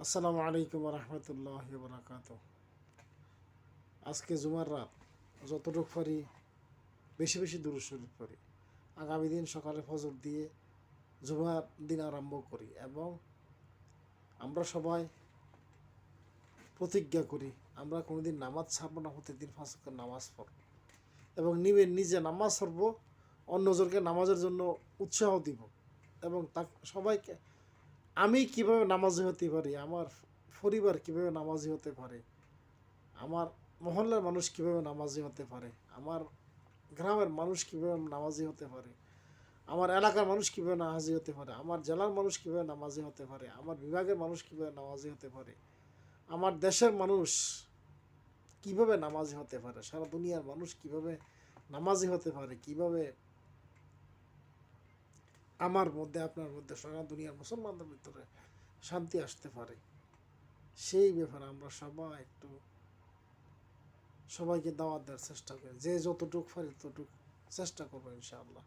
আসসালামু আলাইকুম রহমতুল্লাহ বরাকাত। আজকে জুমার রাত যতটুকু পারি বেশি বেশি দুরূদ শরীফ পড়ি। আগামী দিন সকালে ফজর দিয়ে জুমার দিন আরম্ভ করি এবং আমরা সবাই প্রতিজ্ঞা করি আমরা কোনোদিন নামাজ ছাড়বো না, প্রতিদিন 5 ওয়াক্ত নামাজ পড়ব এবং নিজে নামাজ পড়ব, অন্যজনকে নামাজের জন্য উৎসাহ দিব এবং তা সবাইকে আমি কিভাবে নামাজি হতে পারি, আমার পরিবার কিভাবে নামাজি হতে পারে, আমার মহল্লার মানুষ কীভাবে নামাজি হতে পারে, আমার গ্রামের মানুষ কীভাবে নামাজি হতে পারে, আমার এলাকার মানুষ কীভাবে নামাজি হতে পারে, আমার জেলার মানুষ কীভাবে নামাজি হতে পারে, আমার বিভাগের মানুষ কীভাবে নামাজি হতে পারে, আমার দেশের মানুষ কীভাবে নামাজি হতে পারে, সারা দুনিয়ার মানুষ কীভাবে নামাজি হতে পারে, কীভাবে আমার মধ্যে আপনার মধ্যে সারা দুনিয়ার মুসলমানদের ভিতরে শান্তি আসতে পারে, সেই ব্যাপারে আমরা সবাই একটু সবাইকে দাওয়াত দেওয়ার চেষ্টা করি। যে যতটুকু পারি ততটুকু চেষ্টা করবো ইনশাআল্লাহ।